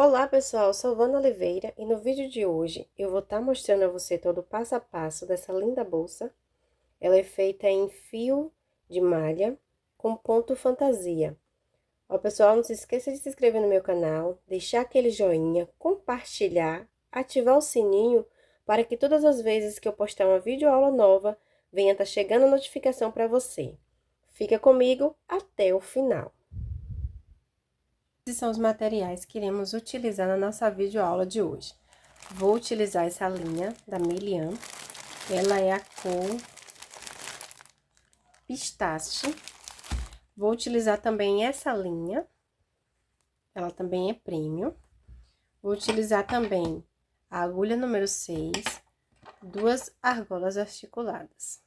Olá pessoal, sou Vana Oliveira e no vídeo de hoje eu vou estar mostrando a você todo o passo a passo dessa linda bolsa. Ela é feita em fio de malha com ponto fantasia. Ó pessoal, não se esqueça de se inscrever no meu canal, deixar aquele joinha, compartilhar, ativar o sininho para que todas as vezes que eu postar uma videoaula nova, venha estar chegando a notificação para você. Fica comigo até o final. Esses são os materiais que iremos utilizar na nossa videoaula de hoje. Vou utilizar essa linha da Milian, ela é a cor pistache. Vou utilizar também essa linha, ela também é premium. Vou utilizar também a agulha número 6, duas argolas articuladas.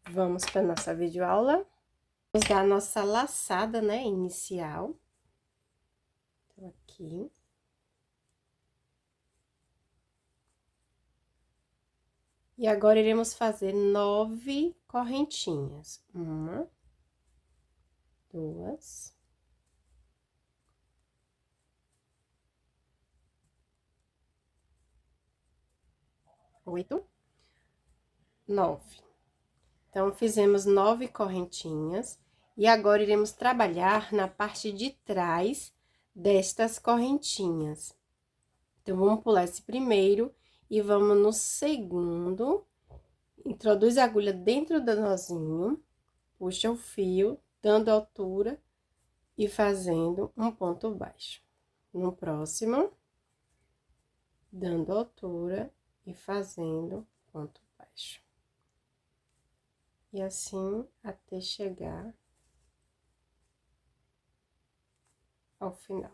Vamos para nossa videoaula. Vamos dar a nossa laçada, né, inicial. Então, aqui. E agora, iremos fazer 9 correntinhas. 1, 2, 8, 9. Então, fizemos 9 correntinhas. E agora, iremos trabalhar na parte de trás destas correntinhas. Então, vamos pular esse primeiro e vamos no segundo. Introduz a agulha dentro do nozinho, puxa o fio, dando altura e fazendo um ponto baixo. No próximo, dando altura e fazendo ponto baixo. E assim até chegar ao final.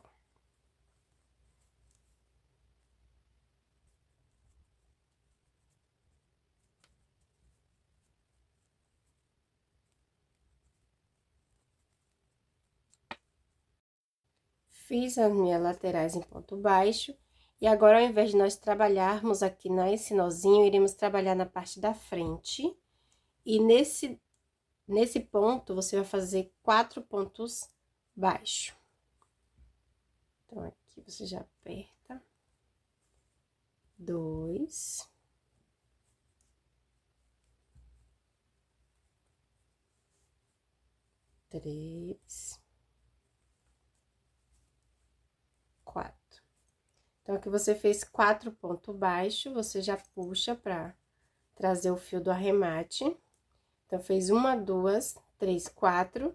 Fiz as minhas laterais em ponto baixo. E agora, ao invés de nós trabalharmos aqui nesse nozinho, iremos trabalhar na parte da frente. E nesse ponto, você vai fazer 4 pontos baixos. Então, aqui você já aperta. 2. 3. 4. Então, aqui você fez 4 pontos baixos, você já puxa pra trazer o fio do arremate. Então, fez 1, 2, 3, 4.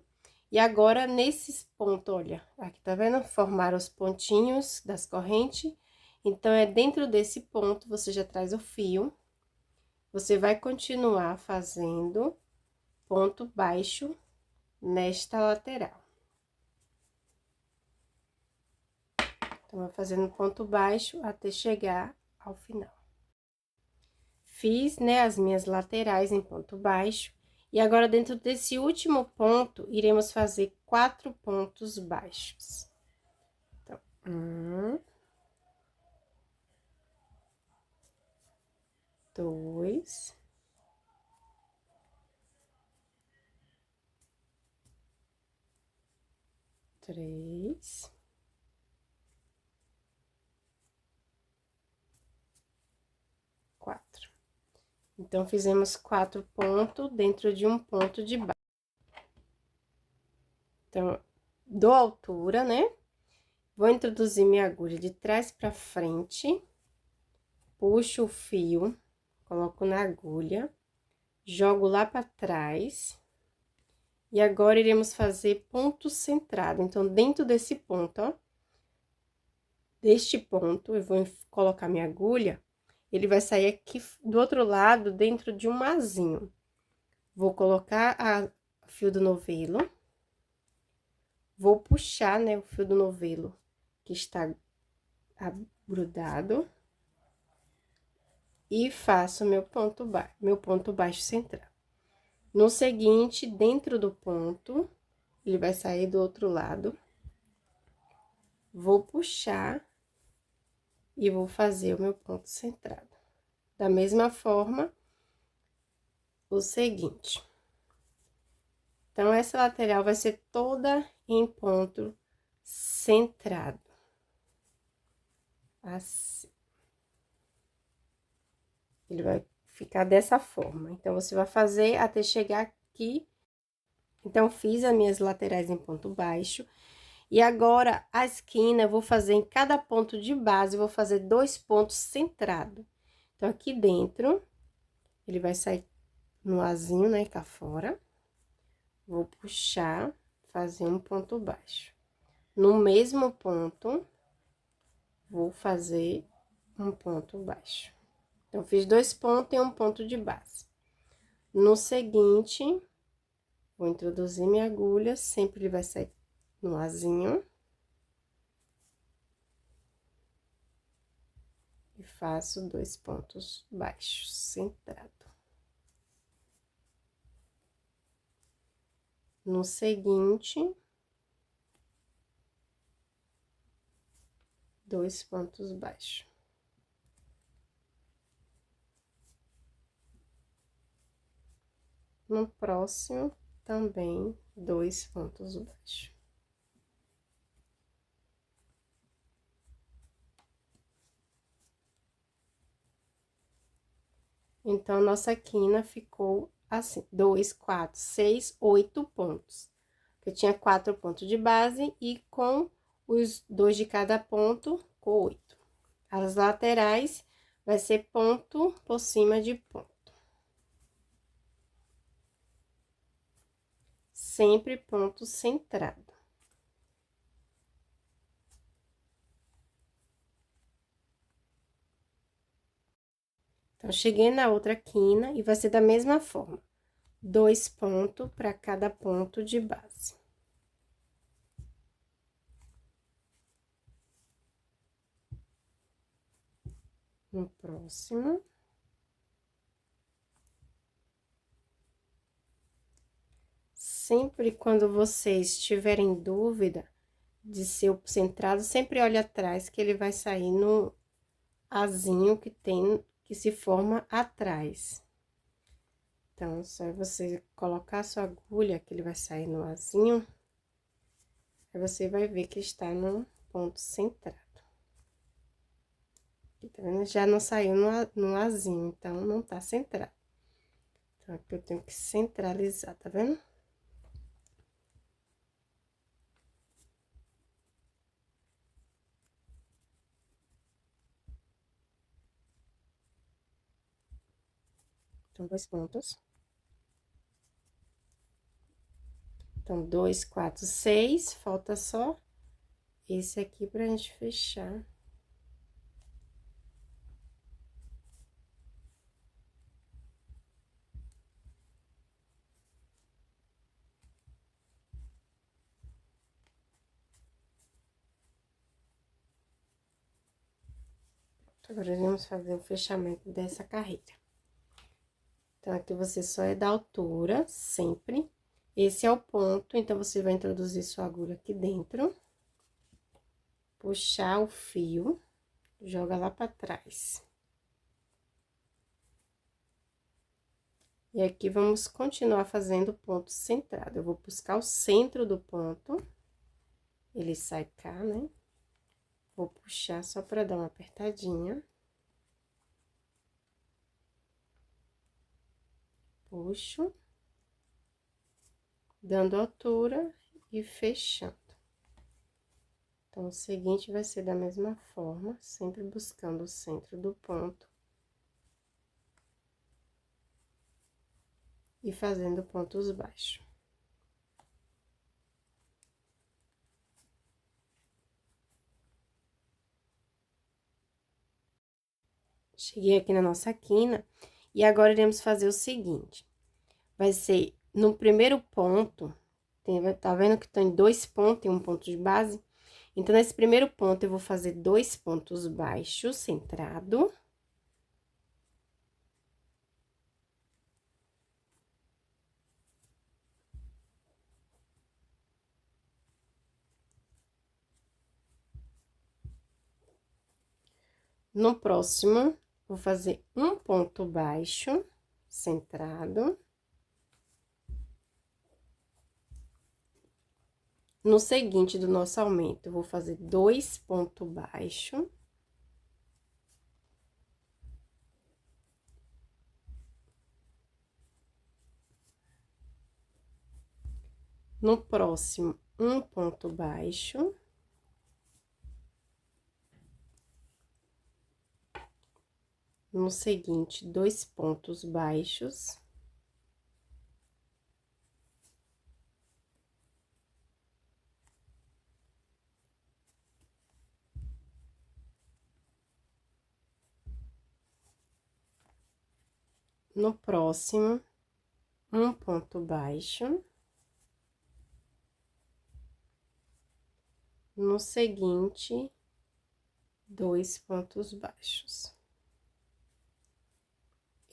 E agora, nesses pontos, olha, aqui tá vendo? Formaram os pontinhos das correntes. Então, é dentro desse ponto, você já traz o fio. Você vai continuar fazendo ponto baixo nesta lateral. Então, vai fazendo ponto baixo até chegar ao final. Fiz, né, as minhas laterais em ponto baixo. E agora, dentro desse último ponto, iremos fazer 4 pontos baixos. Então, 1, 2, 3, 4. Então, fizemos 4 pontos dentro de um ponto de baixo. Então, dou altura, né? Vou introduzir minha agulha de trás pra frente, puxo o fio, coloco na agulha, jogo lá pra trás. E agora, iremos fazer ponto centrado. Então, dentro desse ponto, ó, deste ponto, eu vou colocar minha agulha, ele vai sair aqui do outro lado, dentro de um azinho. Vou colocar o fio do novelo. Vou puxar, né, o fio do novelo que está grudado. E faço meu ponto baixo central. No seguinte, dentro do ponto, ele vai sair do outro lado. Vou puxar e vou fazer o meu ponto centrado. Da mesma forma, o seguinte. Então, essa lateral vai ser toda em ponto centrado. Assim. Ele vai ficar dessa forma. Então, você vai fazer até chegar aqui. Então, fiz as minhas laterais em ponto baixo. E agora, a esquina, eu vou fazer em cada ponto de base, eu vou fazer 2 pontos centrados. Então, aqui dentro, ele vai sair no azinho, né, cá fora. Vou puxar, fazer um ponto baixo. No mesmo ponto, vou fazer um ponto baixo. Então, fiz 2 pontos e um ponto de base. No seguinte, vou introduzir minha agulha, sempre ele vai sair no azinho. E faço 2 pontos baixos, centrado. No seguinte, 2 pontos baixos. No próximo, também 2 pontos baixos. Então, nossa quina ficou assim, 2, 4, 6, 8 pontos. Eu tinha 4 pontos de base e com os 2 de cada ponto, com 8. As laterais vai ser ponto por cima de ponto. Sempre ponto centrado. Então, cheguei na outra quina e vai ser da mesma forma. 2 pontos para cada ponto de base. No próximo. Sempre quando vocês tiverem dúvida de ser centrado, sempre olhe atrás, que ele vai sair no azinho que tem, que se forma atrás. Então, só você colocar a sua agulha, que ele vai sair no azinho, aí você vai ver que está no ponto centrado. Aqui, tá vendo? Já não saiu no azinho, então, não tá centrado. Então, aqui eu tenho que centralizar, tá vendo? Então, 2 pontos. Então, 2, 4, 6, falta só esse aqui pra gente fechar. Agora, vamos fazer o fechamento dessa carreira. Então, aqui você só é da altura, sempre. Esse é o ponto, então, você vai introduzir sua agulha aqui dentro. Puxar o fio, joga lá pra trás. E aqui, vamos continuar fazendo ponto centrado. Eu vou buscar o centro do ponto. Ele sai cá, né? Vou puxar só pra dar uma apertadinha. Puxo. Dando altura e fechando. Então, o seguinte vai ser da mesma forma, sempre buscando o centro do ponto. E fazendo pontos baixos. Cheguei aqui na nossa quina, e agora iremos fazer o seguinte. Vai ser, no primeiro ponto, tá vendo que tem 2 pontos e um ponto de base? Então, nesse primeiro ponto, eu vou fazer 2 pontos baixos, centrado. No próximo, vou fazer um ponto baixo, centrado. No seguinte do nosso aumento, eu vou fazer 2 pontos baixos. No próximo, um ponto baixo. No seguinte, 2 pontos baixos. No próximo, um ponto baixo. No seguinte, 2 pontos baixos.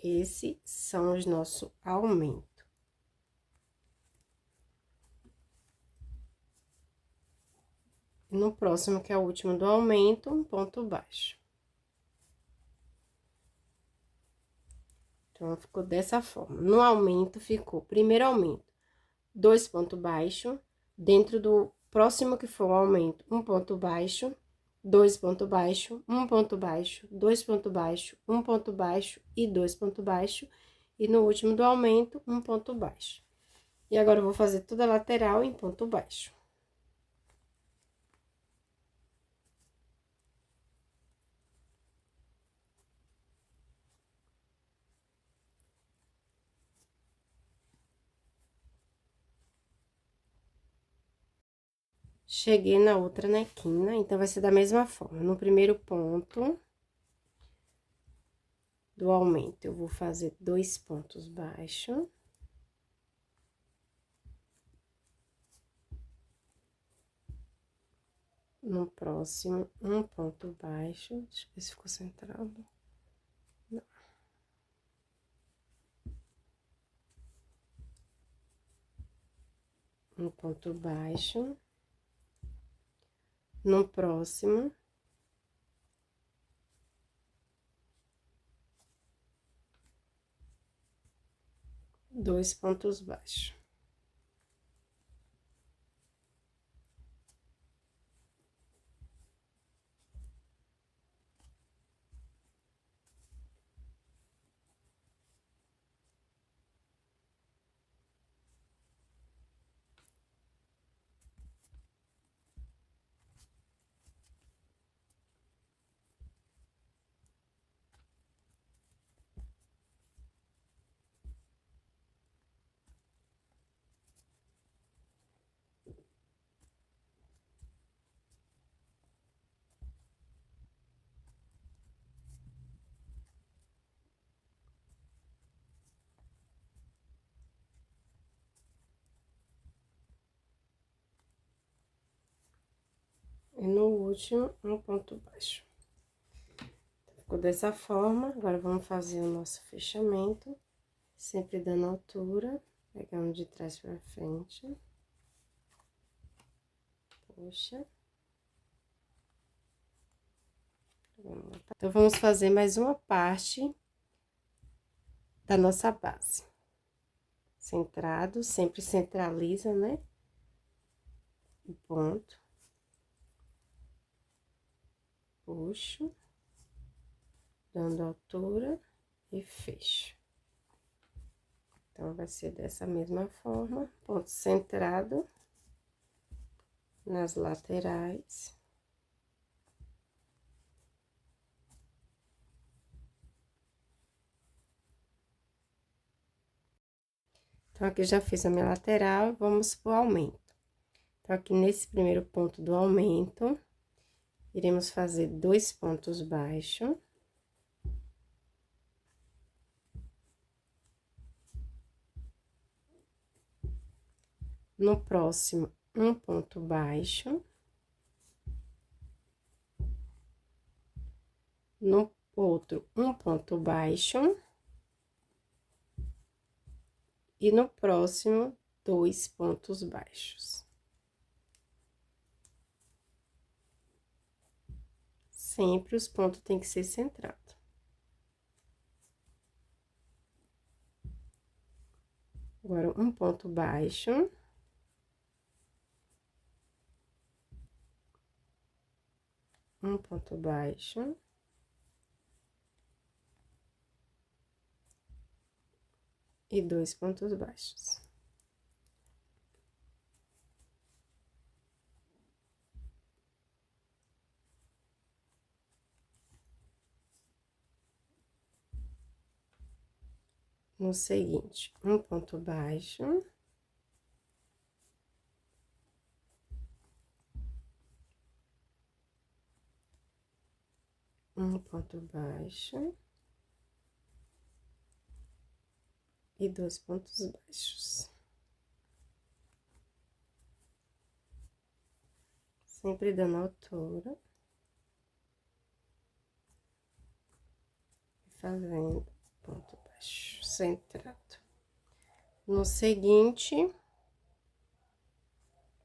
Esses são os nossos aumentos. No próximo, que é o último do aumento, um ponto baixo. Então, ficou dessa forma. No aumento, ficou, primeiro aumento, 2 pontos baixos, dentro do próximo que for o aumento, um ponto baixo, 2 pontos baixos, um ponto baixo, 2 pontos baixos, um ponto baixo e 2 pontos baixos, e no último do aumento, um ponto baixo. E agora, eu vou fazer toda a lateral em ponto baixo. Cheguei na outra nequina, então, vai ser da mesma forma. No primeiro ponto do aumento, eu vou fazer 2 pontos baixos. No próximo, um ponto baixo. Deixa eu ver se ficou centrado. Não. Um ponto baixo. No próximo, dois pontos baixos. E no último, um ponto baixo. Ficou dessa forma. Agora, vamos fazer o nosso fechamento. Sempre dando altura. Pegando de trás pra frente. Puxa. Então, vamos fazer mais uma parte da nossa base. Centrado, sempre centraliza, né? O ponto. Puxo. Dando altura e fecho. Então, vai ser dessa mesma forma, ponto centrado nas laterais. Então, aqui já fiz a minha lateral, vamos pro aumento. Então, aqui nesse primeiro ponto do aumento, iremos fazer 2 pontos baixos. No próximo, um ponto baixo. No outro, um ponto baixo. E no próximo, 2 pontos baixos. Sempre os pontos têm que ser centrados. Agora, um ponto baixo. Um ponto baixo. E 2 pontos baixos. No seguinte, um ponto baixo. Um ponto baixo. E 2 pontos baixos. Sempre dando altura. Fazendo ponto baixo centrado. No seguinte,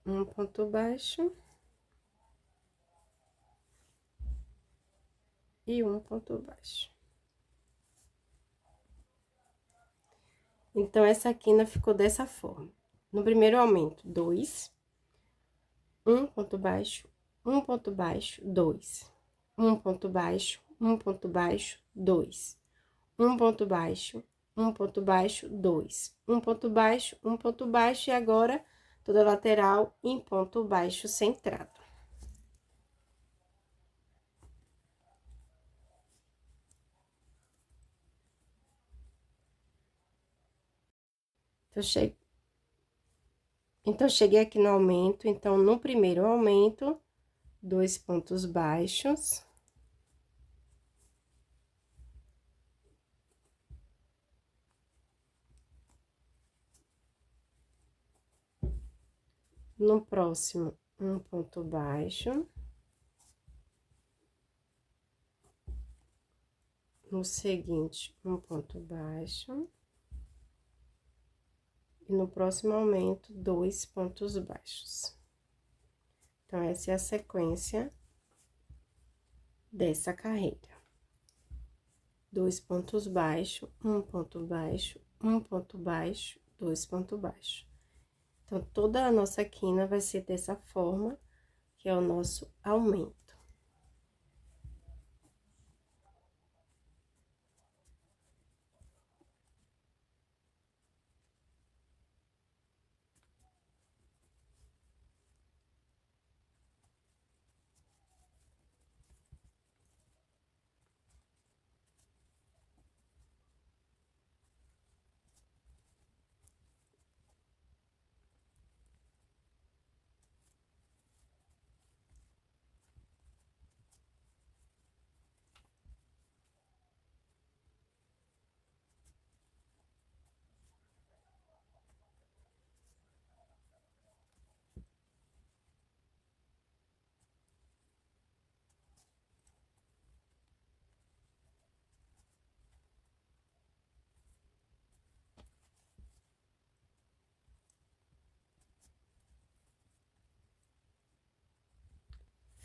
um ponto baixo. E um ponto baixo. Então, essa quina ficou dessa forma. No primeiro aumento, 2, um ponto baixo, um ponto baixo, 2, um ponto baixo, um ponto baixo, 2, um ponto baixo, um ponto baixo, 2, um ponto baixo, e agora toda lateral em ponto baixo centrado. Então, cheguei aqui no aumento. Então, no primeiro aumento, 2 pontos baixos. No próximo, um ponto baixo. No seguinte, um ponto baixo. E no próximo aumento, 2 pontos baixos. Então, essa é a sequência dessa carreira. 2 pontos baixos, um ponto baixo, um ponto baixo, 2 pontos baixos. Então, toda a nossa quina vai ser dessa forma, que é o nosso aumento.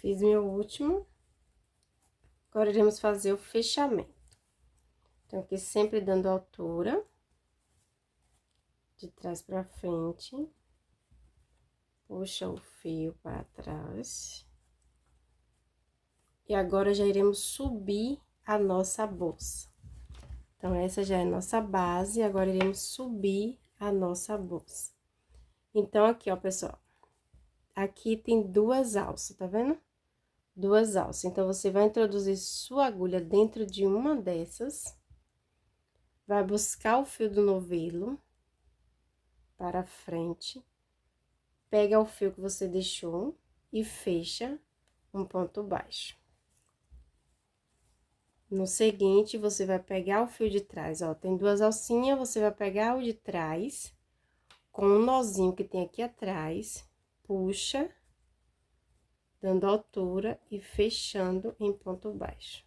Fiz meu último. Agora, iremos fazer o fechamento. Então, aqui sempre dando altura. De trás pra frente. Puxa o fio para trás. E agora, já iremos subir a nossa bolsa. Então, essa já é a nossa base, agora iremos subir a nossa bolsa. Então, aqui, ó, pessoal. Aqui tem 2 alças, tá vendo? 2 alças. Então, você vai introduzir sua agulha dentro de uma dessas. Vai buscar o fio do novelo para frente. Pega o fio que você deixou e fecha um ponto baixo. No seguinte, você vai pegar o fio de trás, ó, tem 2 alcinhas, você vai pegar o de trás, com um nozinho que tem aqui atrás, puxa, dando altura e fechando em ponto baixo.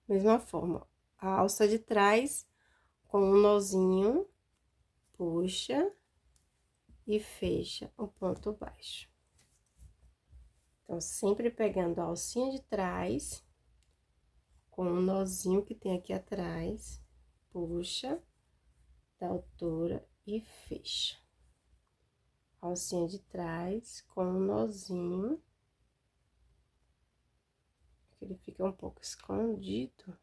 Mesma forma, ó, a alça de trás, com um nozinho, puxa e fecha o ponto baixo. Então, sempre pegando a alcinha de trás, com um nozinho que tem aqui atrás, puxa, dá altura e fecha. Alcinha de trás, com um nozinho, que ele fica um pouco escondido.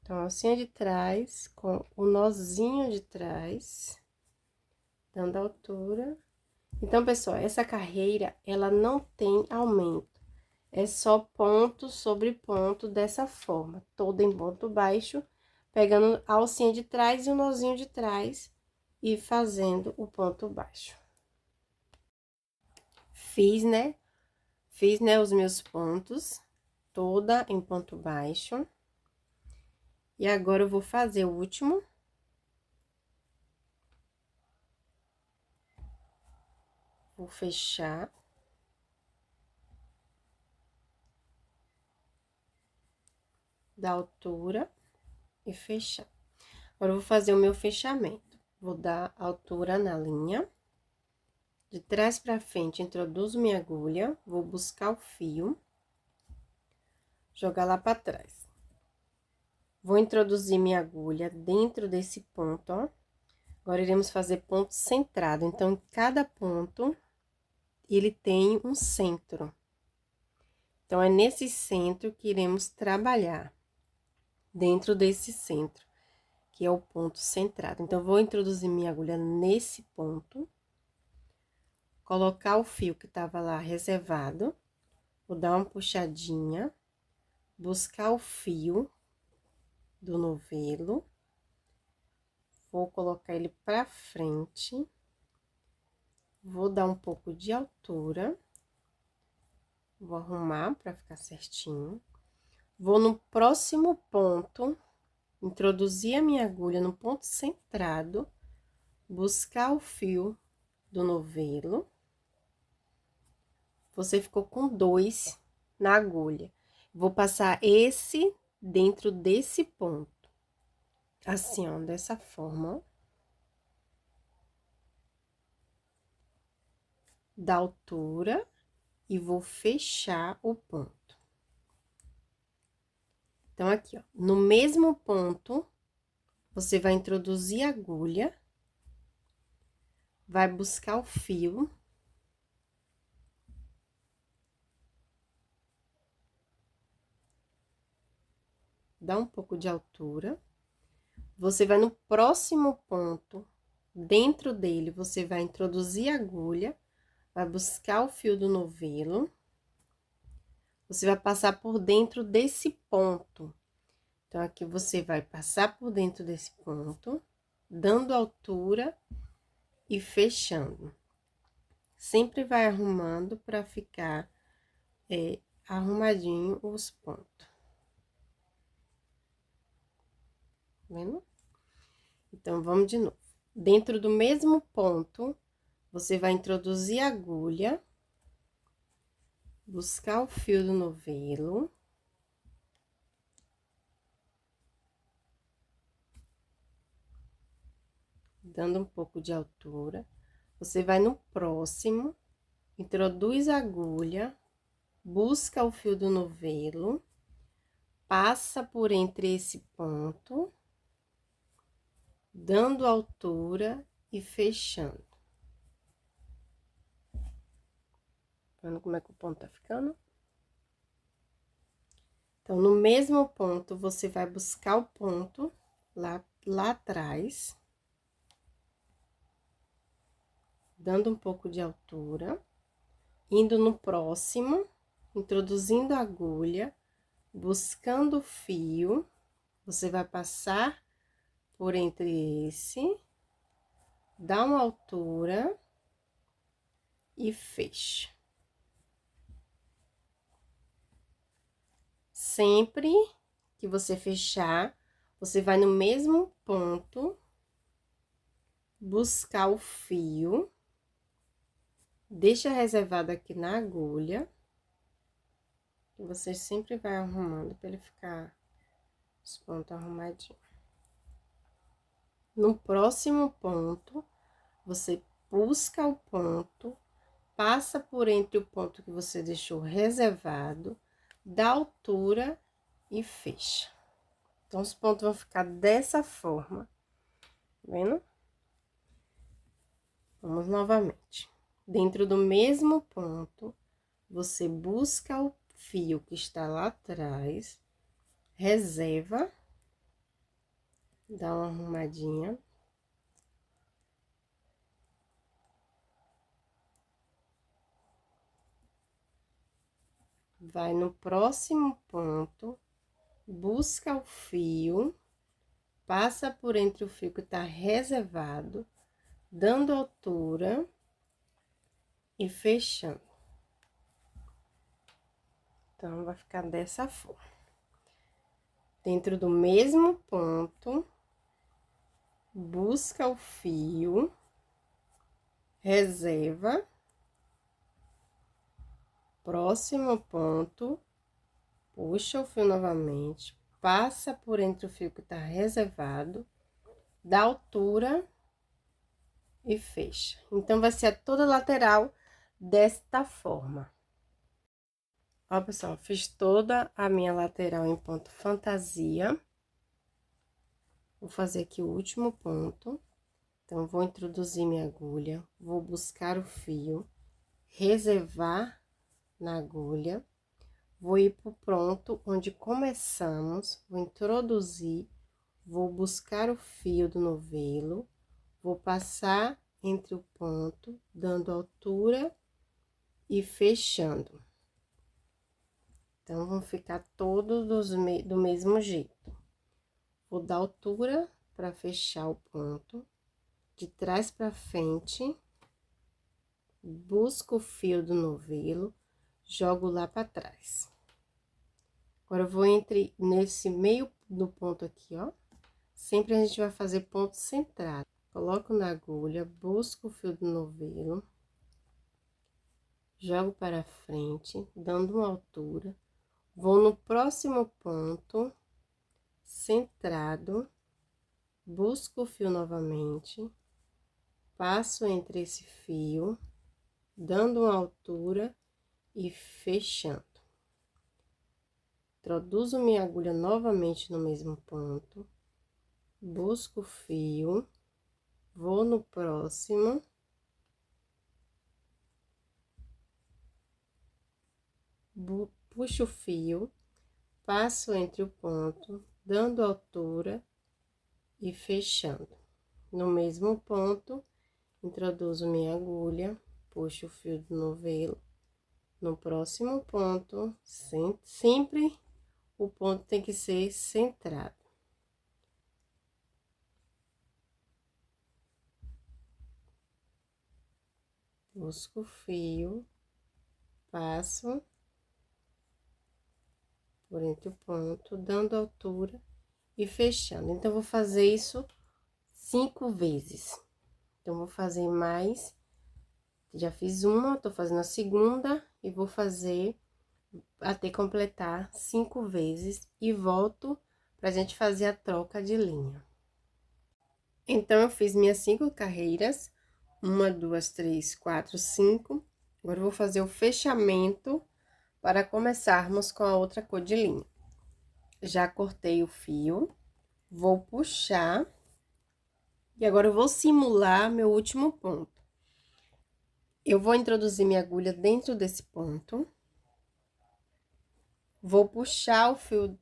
Então, alcinha de trás, com o nozinho de trás, dando altura. Então, pessoal, essa carreira, ela não tem aumento. É só ponto sobre ponto dessa forma, todo em ponto baixo, pegando a alcinha de trás e o nozinho de trás e fazendo o ponto baixo. Fiz, né? Fiz, né, os meus pontos, toda em ponto baixo. E agora, eu vou fazer o último. Vou fechar. Da altura e fechar. Agora, eu vou fazer o meu fechamento. Vou dar altura na linha. De trás pra frente, introduzo minha agulha, vou buscar o fio, jogar lá pra trás. Vou introduzir minha agulha dentro desse ponto, ó. Agora, iremos fazer ponto centrado. Então, em cada ponto, ele tem um centro. Então, é nesse centro que iremos trabalhar. Dentro desse centro, que é o ponto centrado. Então, vou introduzir minha agulha nesse ponto. Colocar o fio que tava lá reservado. Vou dar uma puxadinha. Buscar o fio do novelo. Vou colocar ele pra frente. Vou dar um pouco de altura. Vou arrumar pra ficar certinho. Vou no próximo ponto, introduzir a minha agulha no ponto centrado, buscar o fio do novelo. Você ficou com 2 na agulha. Vou passar esse dentro desse ponto. Assim, ó, dessa forma, ó. Da altura, e vou fechar o ponto. Então, aqui, ó, no mesmo ponto, você vai introduzir a agulha, vai buscar o fio. Dá um pouco de altura. Você vai no próximo ponto, dentro dele, você vai introduzir a agulha, vai buscar o fio do novelo. Você vai passar por dentro desse ponto. Então, aqui você vai passar por dentro desse ponto, dando altura e fechando. Sempre vai arrumando para ficar arrumadinho os pontos. Vendo? Então, vamos de novo. Dentro do mesmo ponto, você vai introduzir a agulha, buscar o fio do novelo. Dando um pouco de altura. Você vai no próximo, introduz a agulha, busca o fio do novelo, passa por entre esse ponto, dando altura e fechando. Vendo como é que o ponto tá ficando? Então, no mesmo ponto, você vai buscar o ponto lá atrás, dando um pouco de altura, indo no próximo, introduzindo a agulha, buscando o fio, você vai passar por entre esse, dá uma altura e fecha. Sempre que você fechar, você vai no mesmo ponto, buscar o fio, deixa reservado aqui na agulha, e você sempre vai arrumando para ele ficar os pontos arrumadinhos. No próximo ponto, você busca o ponto, passa por entre o ponto que você deixou reservado, dá altura e fecha. Então, os pontos vão ficar dessa forma, tá vendo? Vamos novamente. Dentro do mesmo ponto, você busca o fio que está lá atrás, reserva, dá uma arrumadinha. vai no próximo ponto, busca o fio, passa por entre o fio que tá reservado, dando altura e fechando. Então, vai ficar dessa forma. Dentro do mesmo ponto, busca o fio, reserva, próximo ponto, puxa o fio novamente, passa por entre o fio que tá reservado, dá altura e fecha. Então, vai ser toda a lateral desta forma. Ó, pessoal, fiz toda a minha lateral em ponto fantasia. Vou fazer aqui o último ponto. Então, vou introduzir minha agulha, vou buscar o fio, reservar na agulha, vou ir pro ponto onde começamos, vou introduzir, vou buscar o fio do novelo, vou passar entre o ponto, dando altura e fechando. Então, vão ficar todos do mesmo jeito. Vou dar altura para fechar o ponto, de trás para frente, busco o fio do novelo, jogo lá para trás. Agora, eu vou nesse meio do ponto aqui, ó. Sempre a gente vai fazer ponto centrado. Coloco na agulha, busco o fio do novelo, jogo para frente, dando uma altura. Vou no próximo ponto, centrado, busco o fio novamente, passo entre esse fio, dando uma altura e fechando. Introduzo minha agulha novamente no mesmo ponto, busco o fio, vou no próximo, puxo o fio, passo entre o ponto, dando altura e fechando. No mesmo ponto, introduzo minha agulha, puxo o fio do novelo, no próximo ponto, sempre o ponto tem que ser centrado. Busco o fio, passo por entre o ponto, dando altura e fechando. Então, vou fazer isso 5 vezes. Então, vou fazer mais. Já fiz uma, tô fazendo a segunda e vou fazer até completar 5 vezes e volto pra gente fazer a troca de linha. Então, eu fiz minhas 5 carreiras, 1, 2, 3, 4, 5. Agora, eu vou fazer o fechamento para começarmos com a outra cor de linha. Já cortei o fio, vou puxar, e agora eu vou simular meu último ponto. Eu vou introduzir minha agulha dentro desse ponto, vou puxar o fio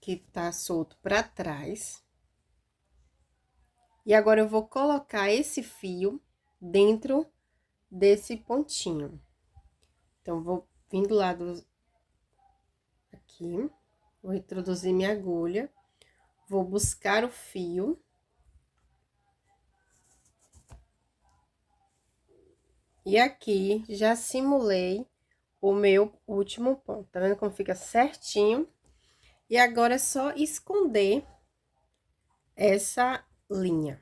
que tá solto para trás, e agora eu vou colocar esse fio dentro desse pontinho. Então, vou vir do lado aqui, vou introduzir minha agulha, vou buscar o fio. E aqui, já simulei o meu último ponto, tá vendo como fica certinho? E agora é só esconder essa linha.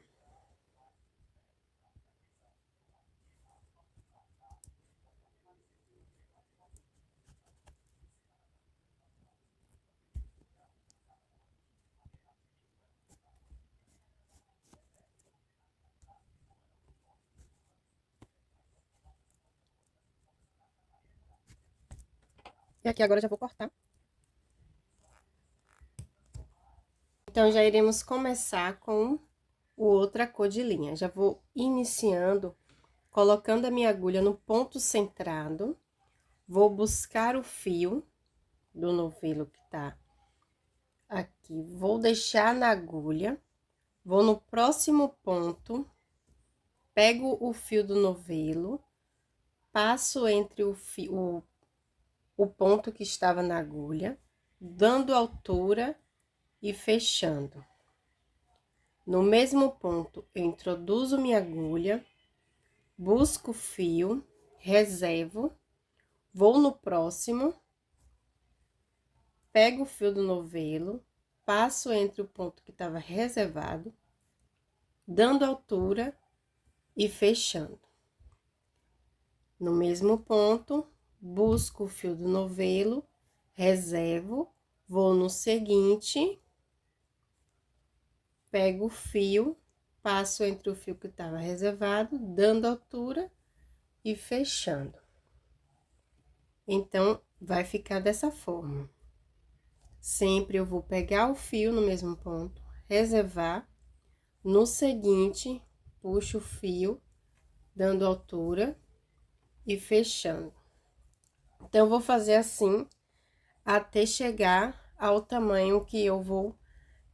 E aqui agora eu já vou cortar. Então, já iremos começar com outra cor de linha. Já vou iniciando, colocando a minha agulha no ponto centrado. Vou buscar o fio do novelo que tá aqui. Vou deixar na agulha, vou no próximo ponto, pego o fio do novelo, passo entre o o ponto que estava na agulha, dando altura e fechando. No mesmo ponto, eu introduzo minha agulha, busco o fio, reservo, vou no próximo, pego o fio do novelo, passo entre o ponto que estava reservado, dando altura e fechando. No mesmo ponto, busco o fio do novelo, reservo, vou no seguinte, pego o fio, passo entre o fio que estava reservado, dando altura e fechando. Então, vai ficar dessa forma. Sempre eu vou pegar o fio no mesmo ponto, reservar, no seguinte, puxo o fio, dando altura e fechando. Então, eu vou fazer assim até chegar ao tamanho que eu vou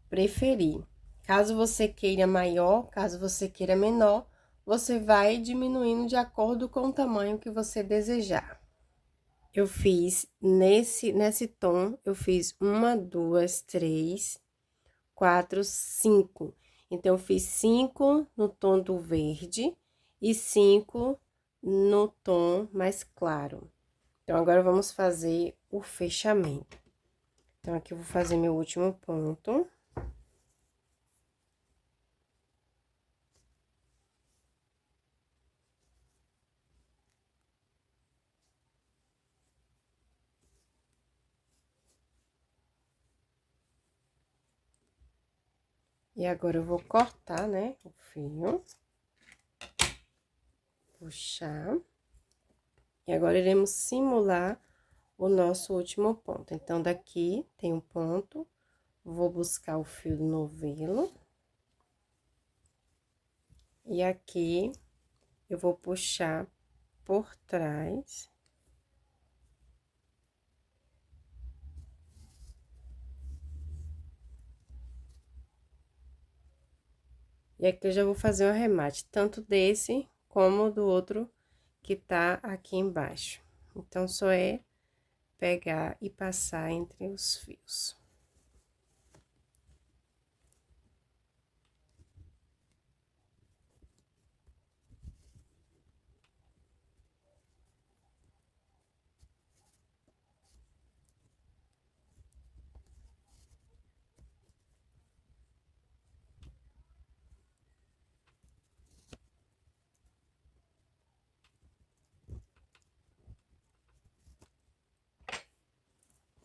preferir. Caso você queira maior, caso você queira menor, você vai diminuindo de acordo com o tamanho que você desejar. Eu fiz nesse tom, eu fiz 1, 2, 3, 4, 5. Então, eu fiz 5 no tom do verde e 5 no tom mais claro. Então, agora, vamos fazer o fechamento. Então, aqui eu vou fazer meu último ponto. E agora, eu vou cortar, né, o fio. Puxar. E agora, iremos simular o nosso último ponto. Então, daqui tem um ponto, vou buscar o fio do novelo. E aqui, eu vou puxar por trás. E aqui, eu já vou fazer o arremate, tanto desse como do outro que tá aqui embaixo. Então, só é pegar e passar entre os fios.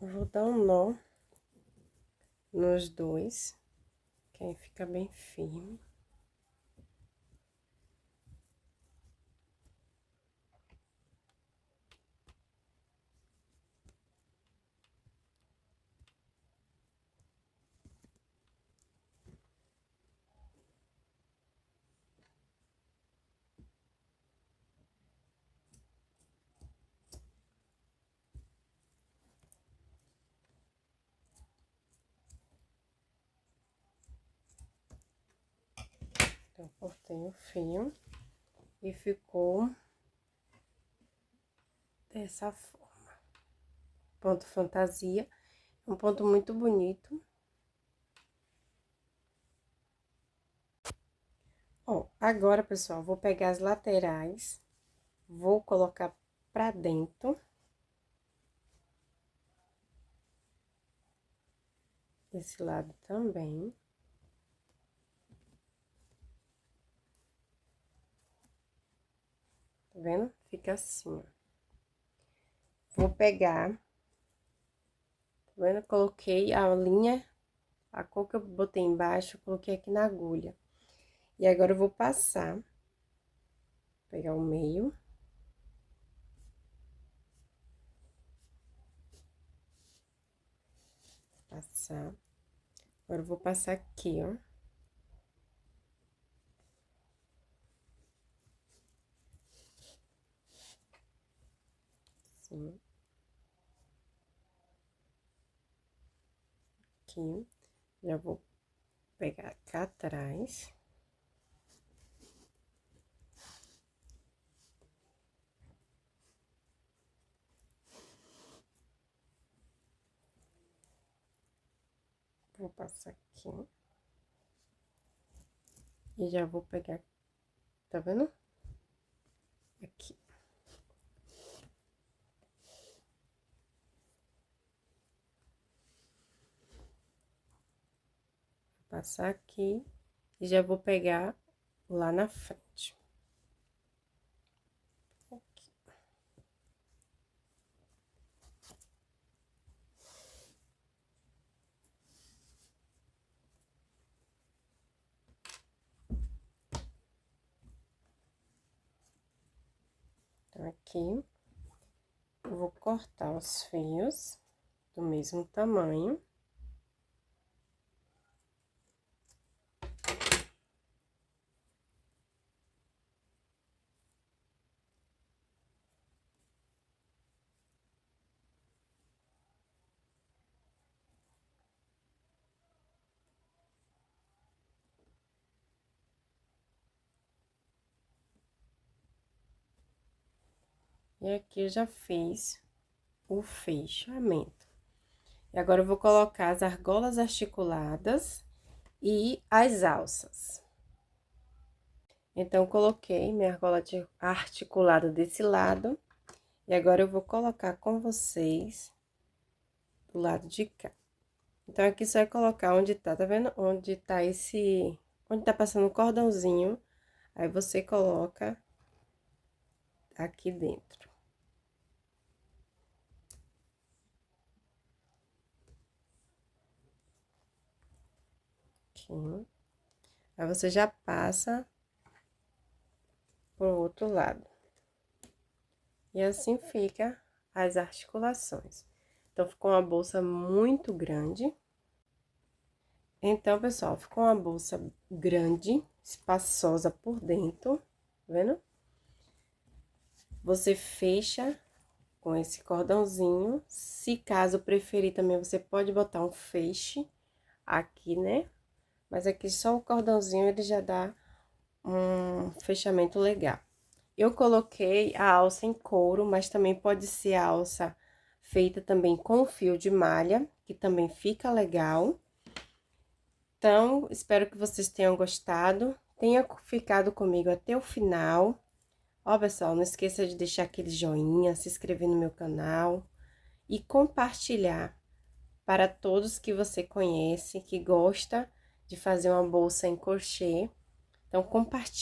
Eu vou dar um nó nos dois, que aí fica bem firme. Então, cortei o fio e ficou dessa forma. Ponto fantasia, é um ponto muito bonito. Ó, agora, pessoal, vou pegar as laterais, vou colocar pra dentro. Esse lado também. Tá vendo? Fica assim, ó. Vou pegar, tá vendo? Coloquei a linha, a cor que eu botei embaixo, eu coloquei aqui na agulha. E agora, eu vou passar, pegar o meio. Passar. Agora, eu vou passar aqui, ó. Assim. Aqui. Já vou pegar cá atrás. Vou passar aqui. E já vou pegar, tá vendo? Aqui. Vou passar aqui e já vou pegar lá na frente. Aqui. Então, aqui, eu vou cortar os fios do mesmo tamanho. E aqui eu já fiz o fechamento. E agora eu vou colocar as argolas articuladas e as alças. Então, coloquei minha argola articulada desse lado. E agora eu vou colocar com vocês do lado de cá. Então, aqui você vai colocar onde tá vendo? Onde tá onde tá passando o cordãozinho. Aí, você coloca aqui dentro. Aqui. Aí, você já passa pro outro lado. E assim fica as articulações. Então, ficou uma bolsa muito grande. Então, pessoal, ficou uma bolsa grande, espaçosa por dentro, tá vendo? Você fecha com esse cordãozinho. Se caso preferir também, você pode botar um feixe aqui, né? Mas aqui só o cordãozinho, ele já dá um fechamento legal. Eu coloquei a alça em couro, mas também pode ser a alça feita também com fio de malha, que também fica legal. Então, espero que vocês tenham gostado, tenha ficado comigo até o final. Ó, pessoal, não esqueça de deixar aquele joinha, se inscrever no meu canal e compartilhar para todos que você conhece, que gosta de fazer uma bolsa em crochê. Então, compartilhe.